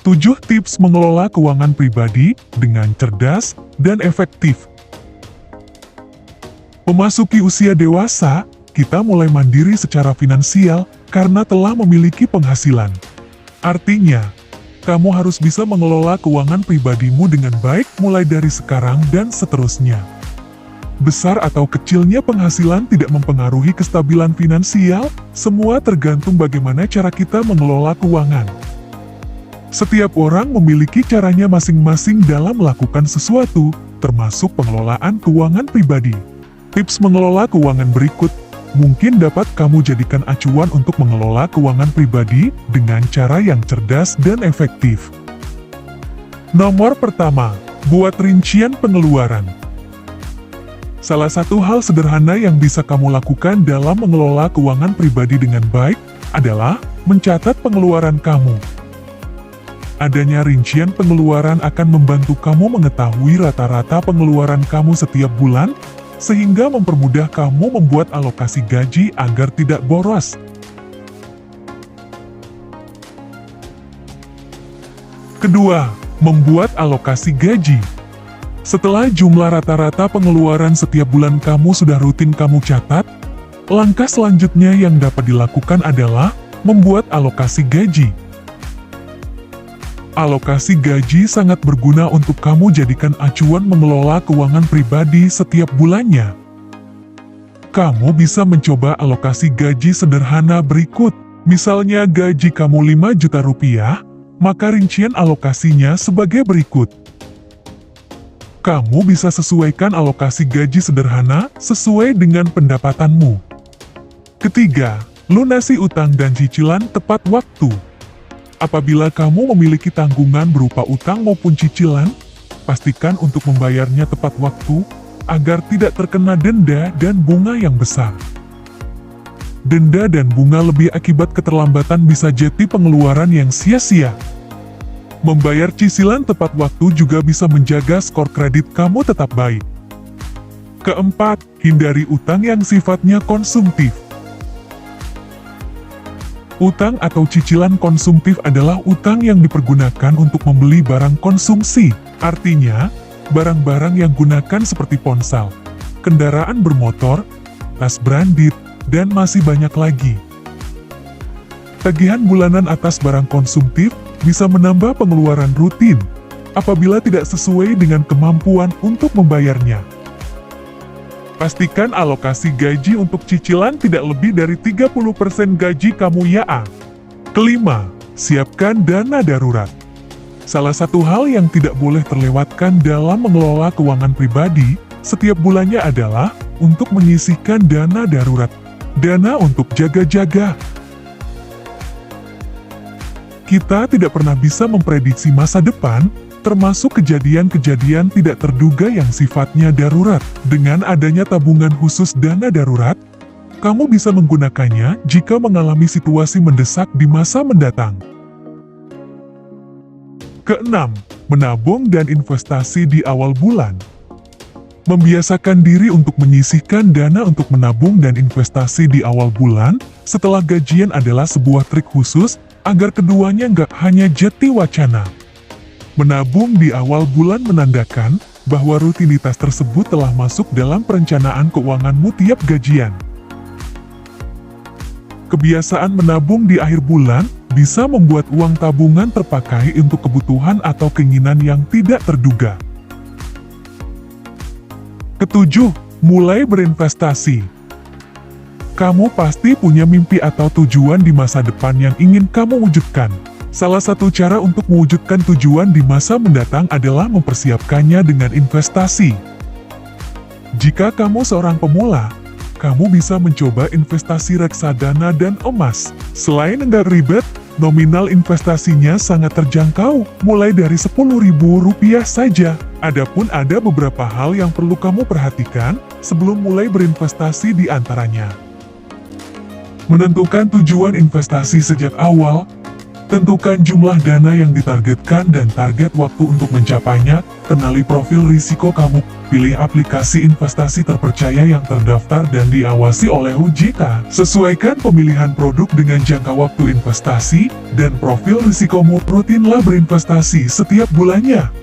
7 tips mengelola keuangan pribadi dengan cerdas dan efektif. Memasuki usia dewasa, kita mulai mandiri secara finansial karena telah memiliki penghasilan. Artinya, kamu harus bisa mengelola keuangan pribadimu dengan baik mulai dari sekarang dan seterusnya. Besar atau kecilnya penghasilan tidak mempengaruhi kestabilan finansial, semua tergantung bagaimana cara kita mengelola keuangan. Setiap orang memiliki caranya masing-masing dalam melakukan sesuatu, termasuk pengelolaan keuangan pribadi. Tips mengelola keuangan berikut mungkin dapat kamu jadikan acuan untuk mengelola keuangan pribadi dengan cara yang cerdas dan efektif. Nomor pertama, buat rincian pengeluaran. Salah satu hal sederhana yang bisa kamu lakukan dalam mengelola keuangan pribadi dengan baik adalah mencatat pengeluaran kamu. Adanya rincian pengeluaran akan membantu kamu mengetahui rata-rata pengeluaran kamu setiap bulan, sehingga mempermudah kamu membuat alokasi gaji agar tidak boros. Kedua, membuat alokasi gaji. Setelah jumlah rata-rata pengeluaran setiap bulan kamu sudah rutin kamu catat, langkah selanjutnya yang dapat dilakukan adalah membuat alokasi gaji. Alokasi gaji sangat berguna untuk kamu jadikan acuan mengelola keuangan pribadi setiap bulannya. Kamu bisa mencoba alokasi gaji sederhana berikut. Misalnya gaji kamu 5 juta rupiah, maka rincian alokasinya sebagai berikut. Kamu bisa sesuaikan alokasi gaji sederhana sesuai dengan pendapatanmu. Ketiga, lunasi utang dan cicilan tepat waktu. Apabila kamu memiliki tanggungan berupa utang maupun cicilan, pastikan untuk membayarnya tepat waktu agar tidak terkena denda dan bunga yang besar. Denda dan bunga lebih akibat keterlambatan bisa jadi pengeluaran yang sia-sia. Membayar cicilan tepat waktu juga bisa menjaga skor kredit kamu tetap baik. Keempat, hindari utang yang sifatnya konsumtif. Utang atau cicilan konsumtif adalah utang yang dipergunakan untuk membeli barang konsumsi. Artinya, barang-barang yang gunakan seperti ponsel, kendaraan bermotor, tas branded, dan masih banyak lagi. Tagihan bulanan atas barang konsumtif bisa menambah pengeluaran rutin apabila tidak sesuai dengan kemampuan untuk membayarnya. Pastikan alokasi gaji untuk cicilan tidak lebih dari 30% gaji kamu ya. Kelima, siapkan dana darurat. Salah satu hal yang tidak boleh terlewatkan dalam mengelola keuangan pribadi setiap bulannya adalah untuk menyisihkan dana darurat. Dana untuk jaga-jaga. Kita tidak pernah bisa memprediksi masa depan, termasuk kejadian-kejadian tidak terduga yang sifatnya darurat. Dengan adanya tabungan khusus dana darurat, kamu bisa menggunakannya jika mengalami situasi mendesak di masa mendatang. Keenam, menabung dan investasi di awal bulan. Membiasakan diri untuk menyisihkan dana untuk menabung dan investasi di awal bulan setelah gajian adalah sebuah trik khusus agar keduanya nggak hanya jadi wacana. Menabung di awal bulan menandakan bahwa rutinitas tersebut telah masuk dalam perencanaan keuanganmu tiap gajian. Kebiasaan menabung di akhir bulan bisa membuat uang tabungan terpakai untuk kebutuhan atau keinginan yang tidak terduga. Ketujuh, mulai berinvestasi. Kamu pasti punya mimpi atau tujuan di masa depan yang ingin kamu wujudkan. Salah satu cara untuk mewujudkan tujuan di masa mendatang adalah mempersiapkannya dengan investasi. Jika kamu seorang pemula, kamu bisa mencoba investasi reksadana dan emas. Selain enggak ribet, nominal investasinya sangat terjangkau, mulai dari Rp10.000 saja. Adapun ada beberapa hal yang perlu kamu perhatikan sebelum mulai berinvestasi di antaranya. Menentukan tujuan investasi sejak awal. Tentukan jumlah dana yang ditargetkan dan target waktu untuk mencapainya. Kenali profil risiko kamu. Pilih aplikasi investasi terpercaya yang terdaftar dan diawasi oleh OJK. Sesuaikan pemilihan produk dengan jangka waktu investasi dan profil risikomu. Rutinlah berinvestasi setiap bulannya.